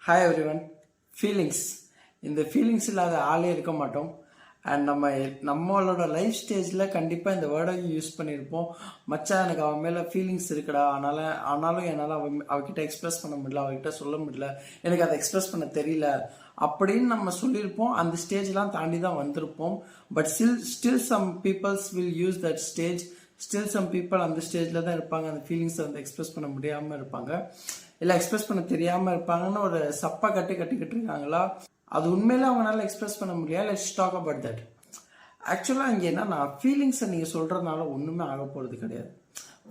Hi everyone. Feelings, இந்த feelings இல்லாத ஆளே இருக்க மாட்டோம். அண்ட் நம்மளோட லைஃப் ஸ்டேஜில் கண்டிப்பாக இந்த வேர்டை யூஸ் பண்ணியிருப்போம். மச்சான், எனக்கு அவன் மேலே ஃபீலிங்ஸ் இருக்குடா, ஆனாலும் என்னால் அவகிட்ட எக்ஸ்பிரஸ் பண்ண முடியல, அவகிட்ட சொல்ல முடியல, எனக்கு அதை எக்ஸ்பிரஸ் பண்ண தெரியல அப்படின்னு நம்ம சொல்லியிருப்போம். அந்த ஸ்டேஜ்லாம் தாண்டி தான் வந்திருப்போம். But still some peoples will use that stage. Still some people அந்த ஸ்டேஜில் தான் இருப்பாங்க. அந்த ஃபீலிங்ஸை வந்து எக்ஸ்பிரஸ் பண்ண முடியாமல் இருப்பாங்க, இல்லை எக்ஸ்பிரஸ் பண்ண தெரியாமல் இருப்பாங்கன்னு ஒரு சப்பா கட்டிக்கிட்டு இருக்காங்களா? அது உண்மையில அவங்களால எக்ஸ்பிரஸ் பண்ண முடியாது. Let's talk about that. ஆக்சுவலாக இங்கே என்னன்னா, ஃபீலிங்ஸை நீங்கள் சொல்கிறதுனால ஒன்றுமே ஆக போகிறது கிடையாது.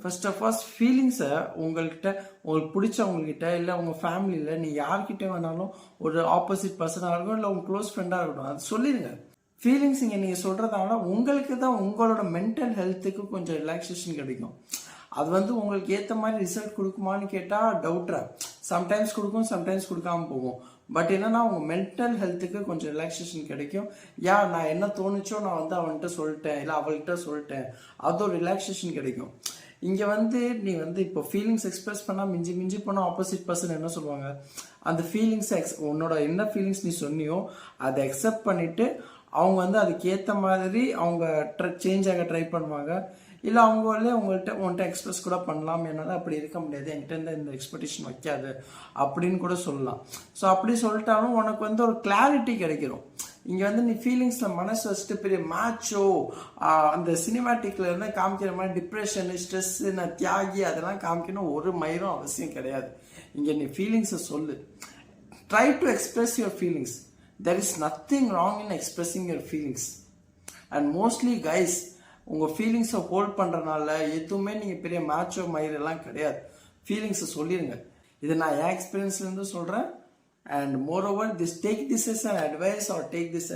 ஃபர்ஸ்ட் ஆஃப் ஆல் ஃபீலிங்ஸை உங்களுக்கு பிடிச்சவங்ககிட்ட இல்லை உங்கள் ஃபேமிலியில் நீ யார்கிட்ட வேணாலும், ஒரு ஆப்போசிட் பர்சனாக இருக்கும் இல்லை உங்கள் க்ளோஸ் ஃப்ரெண்டாக இருக்கட்டும், அது சொல்லிடுங்க. ஃபீலிங்ஸ் இங்கே நீங்கள் சொல்கிறதுனால உங்களுக்கு தான் உங்களோட மென்டல் ஹெல்த்துக்கு கொஞ்சம் ரிலாக்ஸேஷன் கிடைக்கும். அது வந்து உங்களுக்கு ஏற்ற மாதிரி ரிசல்ட் கொடுக்குமான்னு கேட்டால் டவுட்ரா. சம்டைம்ஸ் கொடுக்கும், சம்டைம்ஸ் கொடுக்காம போகும். பட் என்னன்னா உங்கள் மென்டல் ஹெல்த்துக்கு கொஞ்சம் ரிலாக்ஸேஷன் கிடைக்கும். நான் என்ன தோணுச்சோ நான் வந்து அவன்கிட்ட சொல்லிட்டேன், இல்லை அவள்கிட்ட சொல்லிட்டேன், அது ஒரு ரிலாக்ஸேஷன் கிடைக்கும். இங்கே வந்து நீ வந்து இப்போ ஃபீலிங்ஸ் எக்ஸ்பிரஸ் பண்ணால் மிஞ்சி போனால் ஆப்போசிட் பர்சன் என்ன சொல்லுவாங்க, அந்த ஃபீலிங்ஸை உன்னோட என்ன ஃபீலிங்ஸ் நீ சொன்னியோ அதை அக்செப்ட் பண்ணிவிட்டு அவங்க வந்து அதுக்கேற்ற மாதிரி அவங்க சேஞ்ச் ஆக ட்ரை பண்ணுவாங்க. இல்லை அவங்களே உன்கிட்ட எக்ஸ்பிரஸ் கூட பண்ணலாம். என்னால் அப்படி இருக்க முடியாது, என்கிட்ட இந்த எக்ஸ்பெக்டேஷன் வைக்காது அப்படின்னு கூட சொல்லலாம். ஸோ அப்படி சொல்லிட்டாலும் உனக்கு வந்து ஒரு கிளாரிட்டி கிடைக்கிறோம். இங்கே வந்து நீ ஃபீலிங்ஸில் மனசு வச்சுட்டு பெரிய மேட்சோ அந்த சினிமாட்டிக்கில் இருந்து காமிக்கிற மாதிரி டிப்ரெஷனு, ஸ்ட்ரெஸ்ஸு, நான் தியாகி அதெல்லாம் காமிக்கணும் ஒரு மயிரும் அவசியம் கிடையாது. இங்கே நீ ஃபீலிங்ஸை சொல்லு. Try to express your feelings. There is nothing wrong in expressing your feelings. And mostly guys, உங்கள் ஃபீலிங்ஸை ஹோல்ட் பண்ணுறதுனால எதுவுமே நீங்கள் பெரிய மேட்சோ மயிரெல்லாம் கிடையாது. ஃபீலிங்ஸை சொல்லிடுங்க. இது நான் என் எக்ஸ்பீரியன்ஸ்லேருந்து சொல்கிறேன். And more over take this as an advice or take this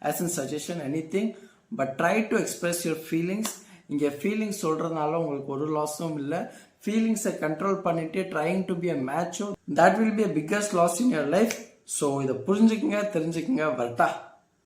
as a suggestion, anything, but try to express your feelings. இங்கே ஃபீலிங்ஸ் சொல்கிறதுனால உங்களுக்கு ஒரு லாஸும் இல்லை. ஃபீலிங்ஸை கண்ட்ரோல் பண்ணிட்டு trying to be a macho, that will be a biggest loss in your life. So இதை புரிஞ்சுக்குங்க, தெரிஞ்சுக்குங்க. வரட்டா.